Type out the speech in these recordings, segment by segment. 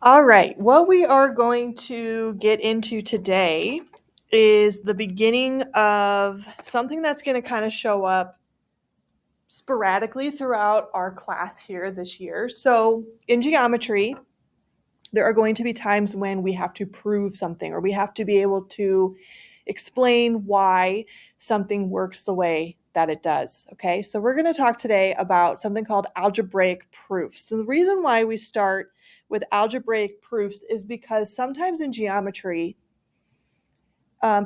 All right, what we are going to get into today is the beginning of something that's going to kind of show up sporadically throughout our class here this year. So, in geometry, there are going to be times when we have to prove something or we have to be able to explain why something works the way that it does. Okay, so we're going to talk today about something called algebraic proofs. So, the reason why we start with algebraic proofs is because sometimes in geometry,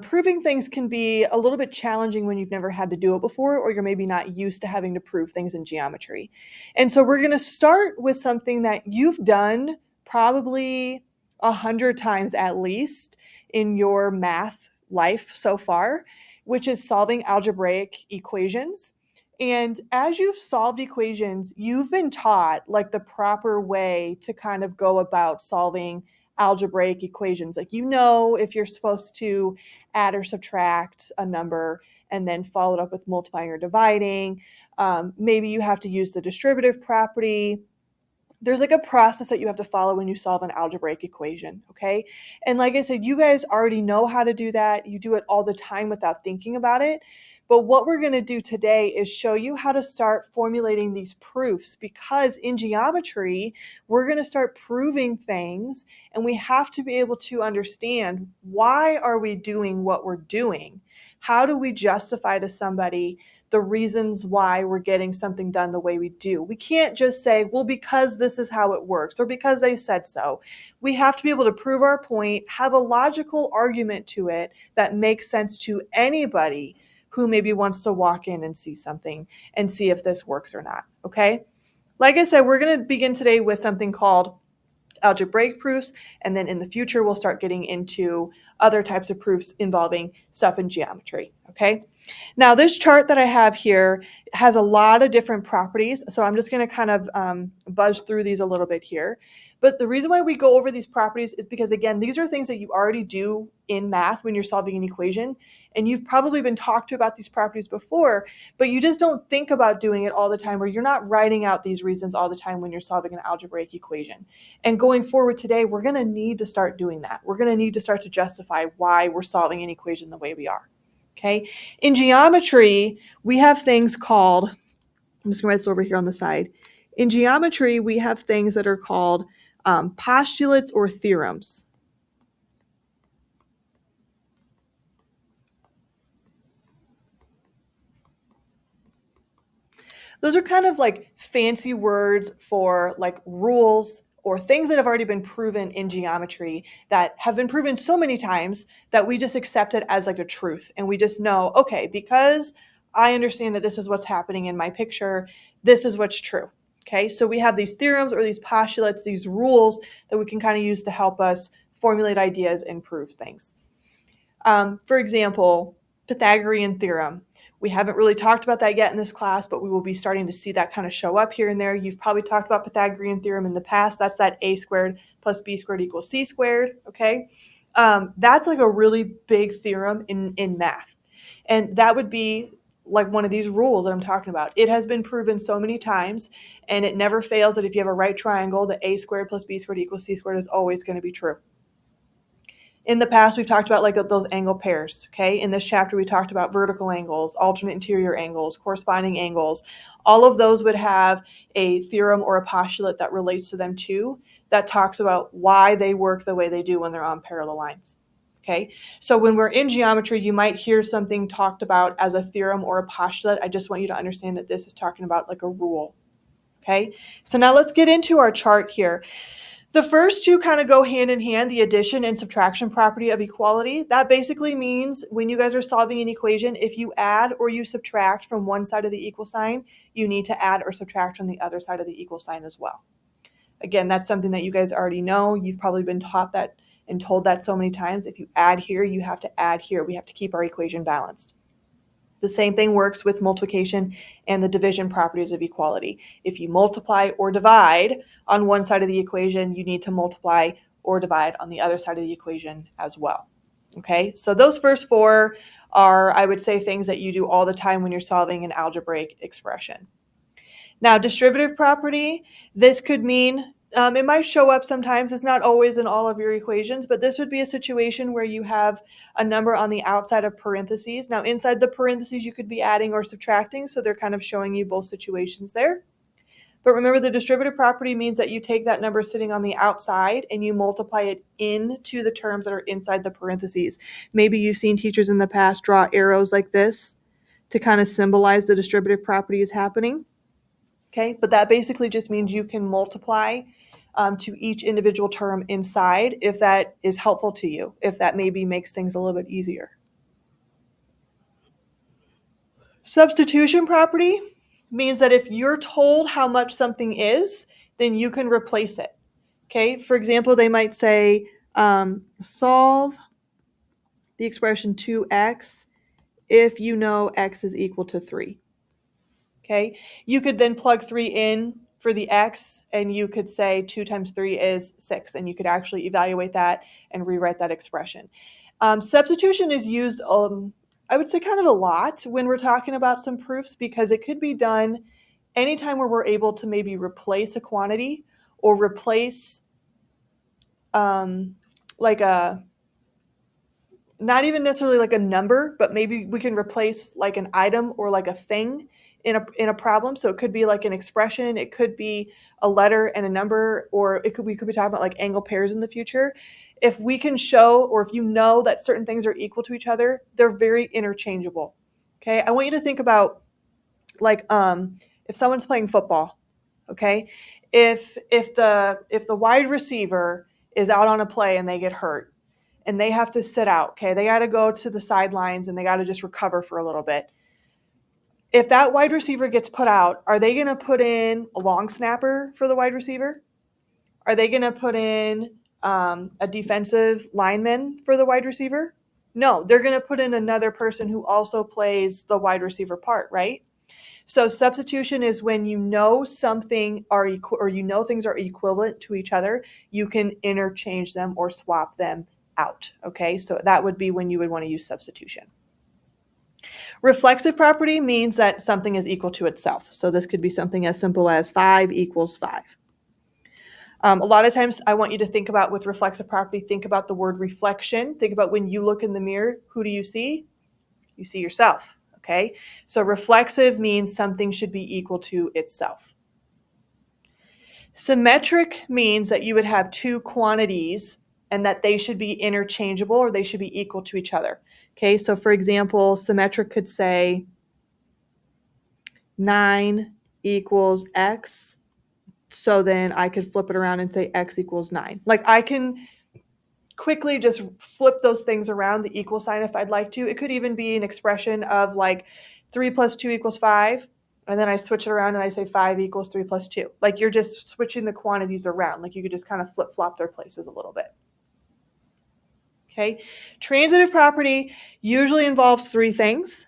proving things can be a little bit challenging when you've never had to do it before, or you're maybe not used to having to prove things in geometry. And so we're going to start with something that you've done probably 100 times at least in your math life so far, which is solving algebraic equations. And as you've solved equations, you've been taught like the proper way to kind of go about solving algebraic equations. Like, if you're supposed to add or subtract a number and then follow it up with multiplying or dividing. Maybe you have to use the distributive property. There's like a process that you have to follow when you solve an algebraic equation, okay? And like I said, you guys already know how to do that. You do it all the time without thinking about it. But what we're going to do today is show you how to start formulating these proofs, because in geometry, we're going to start proving things and we have to be able to understand, why are we doing what we're doing? How do we justify to somebody the reasons why we're getting something done the way we do? We can't just say, well, because this is how it works or because they said so. We have to be able to prove our point, have a logical argument to it that makes sense to anybody who maybe wants to walk in and see something and see if this works or not. Okay? Like I said, we're going to begin today with something called algebraic proofs, and then in the future we'll start getting into other types of proofs involving stuff in geometry. Okay, now this chart that I have here has a lot of different properties, so I'm just going to kind of buzz through these a little bit here. But the reason why we go over these properties is because, again, these are things that you already do in math when you're solving an equation, and you've probably been talked to about these properties before, but you just don't think about doing it all the time, or you're not writing out these reasons all the time when you're solving an algebraic equation. And going forward today, we're going to need to start doing that. We're going to need to start to justify why we're solving an equation the way we are. Okay. In geometry, we have things called, I'm just going to write this over here on the side. In geometry, we have things that are called postulates or theorems. Those are kind of like fancy words for like rules or things that have already been proven in geometry, that have been proven so many times that we just accept it as like a truth. And we just know, okay, because I understand that this is what's happening in my picture, this is what's true. Okay, so we have these theorems or these postulates, these rules that we can kind of use to help us formulate ideas and prove things. For example, Pythagorean theorem. We haven't really talked about that yet in this class, but we will be starting to see that kind of show up here and there. You've probably talked about Pythagorean theorem in the past. That's that a squared plus b squared equals c squared, okay? That's like a really big theorem in math. And that would be like one of these rules that I'm talking about. It has been proven so many times, and it never fails that if you have a right triangle, the a squared plus b squared equals c squared is always going to be true. In the past, we've talked about like those angle pairs, okay? In this chapter, we talked about vertical angles, alternate interior angles, corresponding angles. All of those would have a theorem or a postulate that relates to them too, that talks about why they work the way they do when they're on parallel lines, okay? So when we're in geometry, you might hear something talked about as a theorem or a postulate. I just want you to understand that this is talking about like a rule, okay? So now let's get into our chart here. The first two kind of go hand in hand, the addition and subtraction property of equality. That basically means when you guys are solving an equation, if you add or you subtract from one side of the equal sign, you need to add or subtract from the other side of the equal sign as well. Again, that's something that you guys already know. You've probably been taught that and told that so many times. If you add here, you have to add here. We have to keep our equation balanced. The same thing works with multiplication and the division properties of equality. If you multiply or divide on one side of the equation, you need to multiply or divide on the other side of the equation as well. Okay, so those first four are, I would say, things that you do all the time when you're solving an algebraic expression. Now, distributive property, this could mean It might show up sometimes. It's not always in all of your equations, but this would be a situation where you have a number on the outside of parentheses. Now, inside the parentheses, you could be adding or subtracting, so they're kind of showing you both situations there. But remember, the distributive property means that you take that number sitting on the outside and you multiply it into the terms that are inside the parentheses. Maybe you've seen teachers in the past draw arrows like this to kind of symbolize the distributive property is happening. Okay, but that basically just means you can multiply to each individual term inside if that is helpful to you, if that maybe makes things a little bit easier. Substitution property means that if you're told how much something is, then you can replace it. Okay, for example, they might say solve the expression 2x if you know x is equal to 3. Okay, you could then plug 3 in for the x, and you could say 2 times 3 is 6, and you could actually evaluate that and rewrite that expression. Substitution is used, I would say, kind of a lot when we're talking about some proofs, because it could be done anytime where we're able to maybe replace a quantity or replace like a, not even necessarily like a number, but maybe we can replace like an item or like a thing in a problem. So it could be like an expression, it could be a letter and a number, or we could be talking about like angle pairs in the future. If we can show, or if you know that certain things are equal to each other, they're very interchangeable. Okay, I want you to think about like if someone's playing football, okay, if the wide receiver is out on a play and they get hurt and they have to sit out, okay, they got to go to the sidelines and they got to just recover for a little bit. If that wide receiver gets put out, are they going to put in a long snapper for the wide receiver? Are they going to put in a defensive lineman for the wide receiver? No, they're going to put in another person who also plays the wide receiver part, right? So substitution is when you know something or you know things are equivalent to each other, you can interchange them or swap them out. Okay, so that would be when you would want to use substitution. Reflexive property means that something is equal to itself. So this could be something as simple as 5 equals 5. A lot of times I want you to think about, with reflexive property, think about the word reflection. Think about when you look in the mirror, who do you see? You see yourself. Okay, so reflexive means something should be equal to itself. Symmetric means that you would have two quantities and that they should be interchangeable or they should be equal to each other. Okay, so for example, symmetric could say 9 equals x. So then I could flip it around and say x equals 9. Like I can quickly just flip those things around, the equal sign, if I'd like to. It could even be an expression of like 3 plus 2 equals 5. And then I switch it around and I say 5 equals 3 plus 2. Like you're just switching the quantities around. Like you could just kind of flip-flop their places a little bit. Okay. Transitive property usually involves 3 things.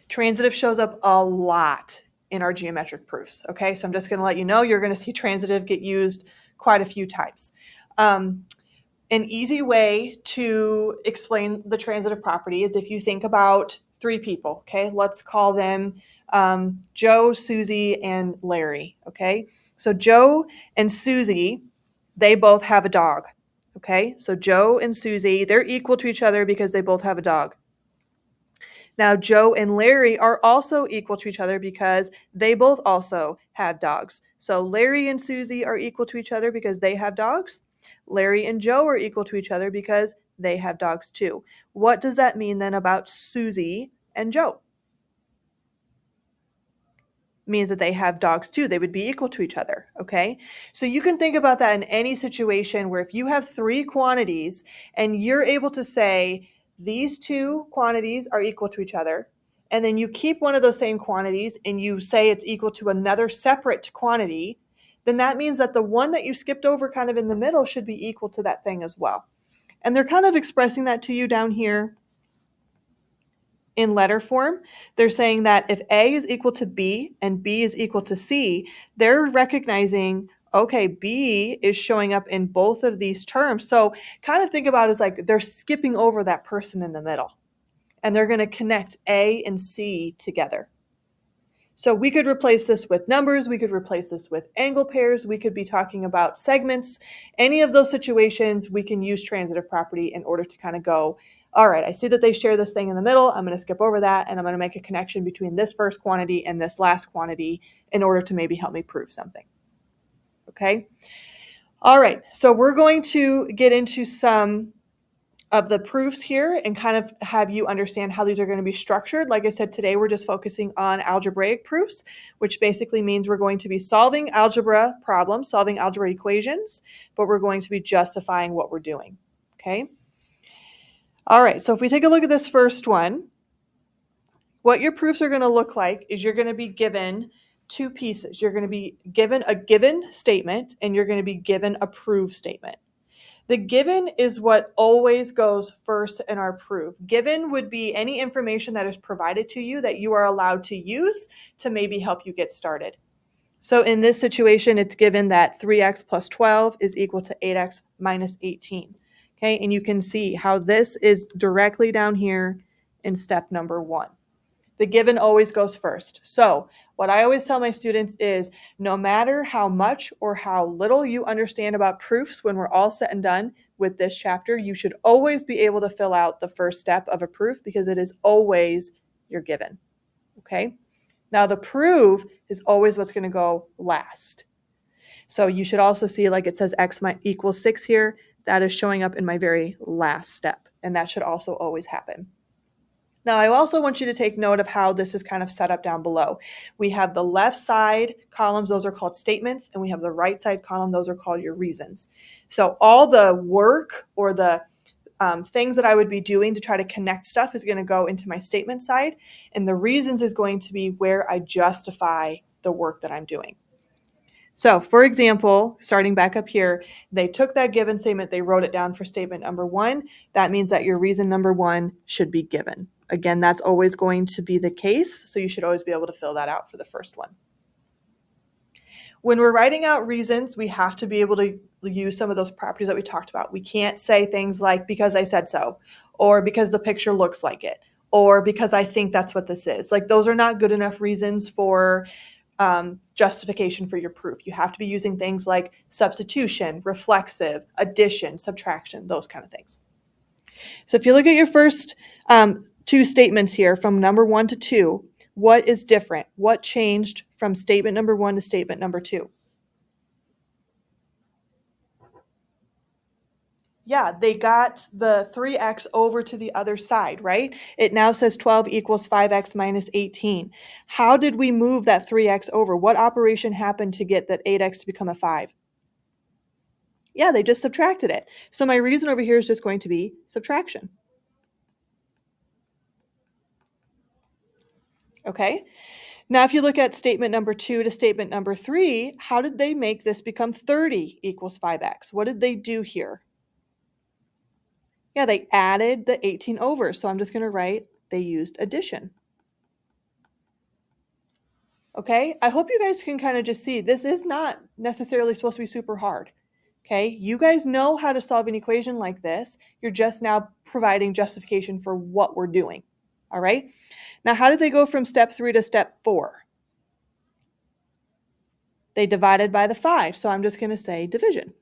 Transitive shows up a lot in our geometric proofs. Okay, so I'm just going to let you know you're going to see transitive get used quite a few times. An easy way to explain the transitive property is if you think about 3 people. Okay, let's call them Joe, Susie, and Larry. Okay, so Joe and Susie, they both have a dog. Okay, so Joe and Susie, they're equal to each other because they both have a dog. Now, Joe and Larry are also equal to each other because they both also have dogs. So Larry and Susie are equal to each other because they have dogs. Larry and Joe are equal to each other because they have dogs too. What does that mean then about Susie and Joe? Means that they have dogs too. They would be equal to each other, okay? So you can think about that in any situation where if you have 3 quantities and you're able to say these 2 quantities are equal to each other, and then you keep one of those same quantities and you say it's equal to another separate quantity, then that means that the one that you skipped over kind of in the middle should be equal to that thing as well. And they're kind of expressing that to you down here in letter form. They're saying that if A is equal to B and B is equal to C, they're recognizing, okay, B is showing up in both of these terms. So kind of think about it as like they're skipping over that person in the middle and they're going to connect A and C together. So we could replace this with numbers, we could replace this with angle pairs, we could be talking about segments. Any of those situations, we can use transitive property in order to kind of go, all right, I see that they share this thing in the middle. I'm going to skip over that and I'm going to make a connection between this first quantity and this last quantity in order to maybe help me prove something. Okay? All right, so we're going to get into some of the proofs here and kind of have you understand how these are going to be structured. Like I said, today we're just focusing on algebraic proofs, which basically means we're going to be solving algebra problems, solving algebra equations, but we're going to be justifying what we're doing. Okay? All right, so if we take a look at this first one, what your proofs are going to look like is you're going to be given two pieces. You're going to be given a given statement and you're going to be given a proof statement. The given is what always goes first in our proof. Given would be any information that is provided to you that you are allowed to use to maybe help you get started. So in this situation, it's given that 3x plus 12 is equal to 8x minus 18. Okay, and you can see how this is directly down here in step number 1. The given always goes first. So what I always tell my students is no matter how much or how little you understand about proofs, when we're all said and done with this chapter, you should always be able to fill out the first step of a proof because it is always your given. Okay? Now the proof is always what's going to go last. So you should also see like it says x equals 6 here. That is showing up in my very last step. And that should also always happen. Now, I also want you to take note of how this is kind of set up down below. We have the left side columns, those are called statements, and we have the right side column, those are called your reasons. So all the work or the things that I would be doing to try to connect stuff is going to go into my statement side, and the reasons is going to be where I justify the work that I'm doing. So, for example, starting back up here, they took that given statement, they wrote it down for statement number 1. That means that your reason number 1 should be given. Again, that's always going to be the case, so you should always be able to fill that out for the first one. When we're writing out reasons, we have to be able to use some of those properties that we talked about. We can't say things like, because I said so, or because the picture looks like it, or because I think that's what this is. Like, those are not good enough reasons for justification for your proof. You have to be using things like substitution, reflexive, addition, subtraction, those kind of things. So if you look at your first two statements here from number 1 to 2, what is different? What changed from statement number 1 to statement number 2? Yeah, they got the 3x over to the other side, right? It now says 12 equals 5x minus 18. How did we move that 3x over? What operation happened to get that 8x to become a 5? Yeah, they just subtracted it. So my reason over here is just going to be subtraction. Okay? Now, if you look at statement number 2 to statement number 3, how did they make this become 30 equals 5x? What did they do here? Yeah, they added the 18 over. So I'm just going to write they used addition. Okay, I hope you guys can kind of just see this is not necessarily supposed to be super hard. Okay, you guys know how to solve an equation like this. You're just now providing justification for what we're doing. All right, now how did they go from step 3 to step 4? They divided by the 5, so I'm just going to say division.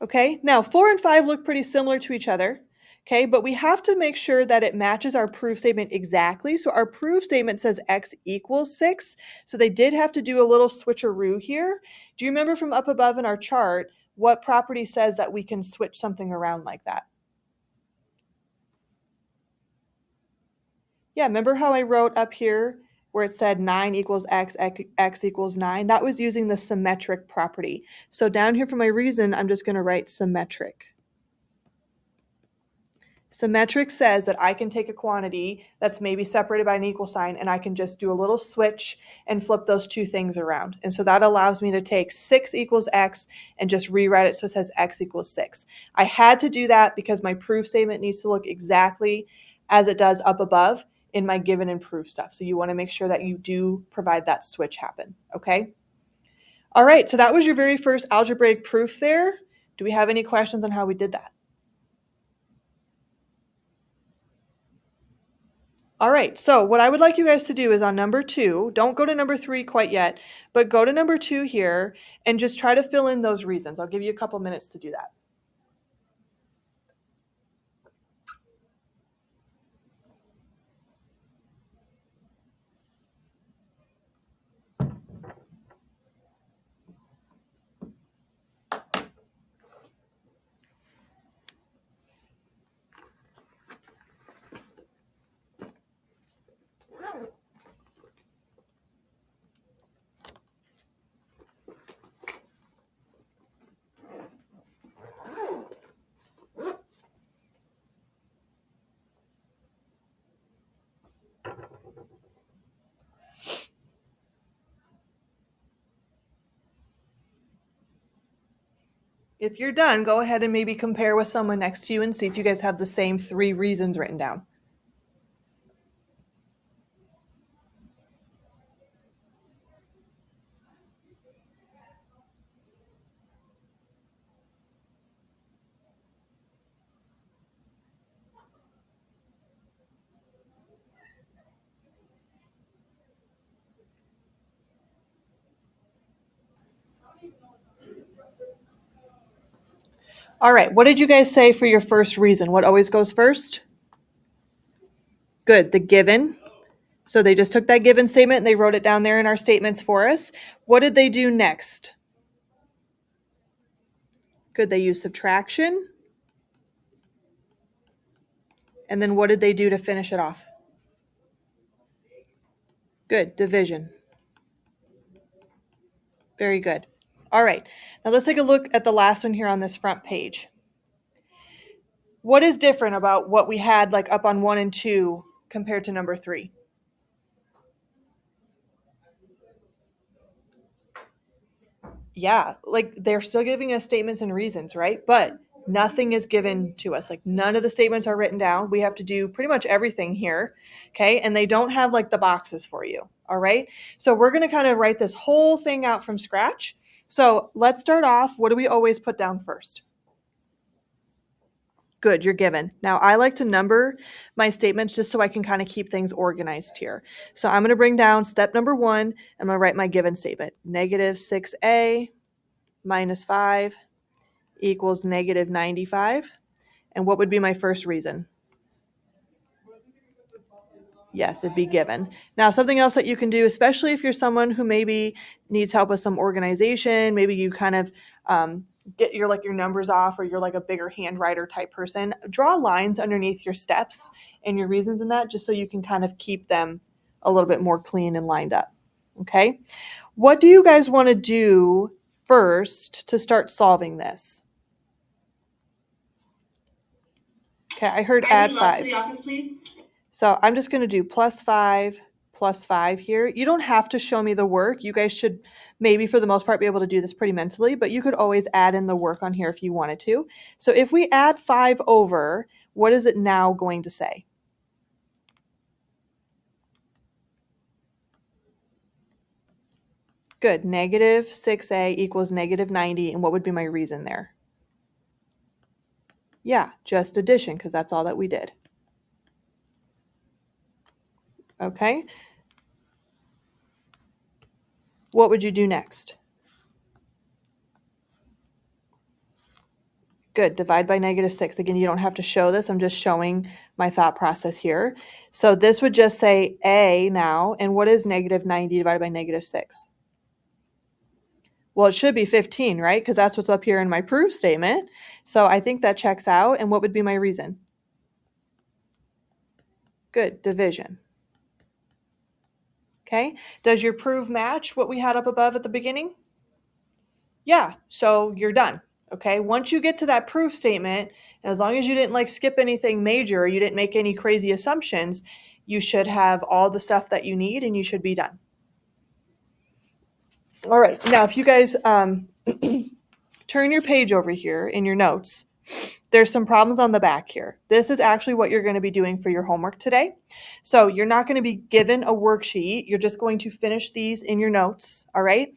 Okay, now 4 and 5 look pretty similar to each other. Okay, but we have to make sure that it matches our proof statement exactly. So our proof statement says x equals 6. So they did have to do a little switcheroo here. Do you remember from up above in our chart what property says that we can switch something around like that? Yeah, remember how I wrote up here where it said 9 equals x, x equals 9? That was using the symmetric property. So down here for my reason, I'm just going to write symmetric. Symmetric says that I can take a quantity that's maybe separated by an equal sign and I can just do a little switch and flip those two things around. And so that allows me to take 6 equals x and just rewrite it so it says x equals 6. I had to do that because my proof statement needs to look exactly as it does up above in my given and proof stuff. So you want to make sure that you do provide that switch happen, okay? All right, so that was your very first algebraic proof there. Do we have any questions on how we did that? All right, so what I would like you guys to do is on number 2, don't go to number 3 quite yet, but go to number 2 here and just try to fill in those reasons. I'll give you a couple minutes to do that. If you're done, go ahead and maybe compare with someone next to you and see if you guys have the same 3 reasons written down. All right, what did you guys say for your first reason? What always goes first? Good, the given. So they just took that given statement and they wrote it down there in our statements for us. What did they do next? Good, they used subtraction. And then what did they do to finish it off? Good, division. Very good. All right, now let's take a look at the last one here on this front page. What is different about what we had like up on 1 and 2 compared to number 3? Yeah, like they're still giving us statements and reasons, right? But nothing is given to us. Like none of the statements are written down. We have to do pretty much everything here. Okay. And they don't have like the boxes for you. All right. So we're going to kind of write this whole thing out from scratch. So let's start off. What do we always put down first? Good, you're given. Now I like to number my statements just so I can kind of keep things organized here. So I'm going to bring down step number 1. I'm going to write my given statement. Negative 6a minus 5 equals negative 95. And what would be my first reason? Yes, it'd be given. Now, something else that you can do, especially if you're someone who maybe needs help with some organization, maybe you kind of get your numbers off, or you're like a bigger handwriter type person, draw lines underneath your steps and your reasons in that, just so you can kind of keep them a little bit more clean and lined up. Okay. What do you guys want to do first to start solving this? Okay, I heard add 5. To the office, please. So I'm just going to do plus 5 here. You don't have to show me the work. You guys should maybe for the most part be able to do this pretty mentally, but you could always add in the work on here if you wanted to. So if we add 5 over, what is it now going to say? Good, negative 6a equals negative 90, and what would be my reason there? Yeah, just addition, because that's all that we did. Okay. What would you do next? Good, divide by negative 6. Again, you don't have to show this. I'm just showing my thought process here. So this would just say a now, and what is negative 90 divided by negative 6? Well, it should be 15, right? Because that's what's up here in my proof statement. So I think that checks out. And what would be my reason? Good, division. Okay, does your proof match what we had up above at the beginning? Yeah, so you're done. Okay, once you get to that proof statement, and as long as you didn't like skip anything major, or you didn't make any crazy assumptions, you should have all the stuff that you need and you should be done. All right, now if you guys turn your page over here in your notes, there's some problems on the back here. This is actually what you're going to be doing for your homework today. So you're not going to be given a worksheet. You're just going to finish these in your notes, all right?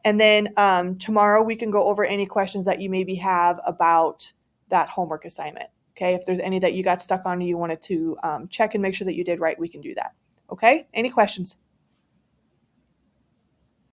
And then tomorrow we can go over any questions that you maybe have about that homework assignment. Okay, if there's any that you got stuck on and you wanted to check and make sure that you did right, we can do that. Okay, any questions?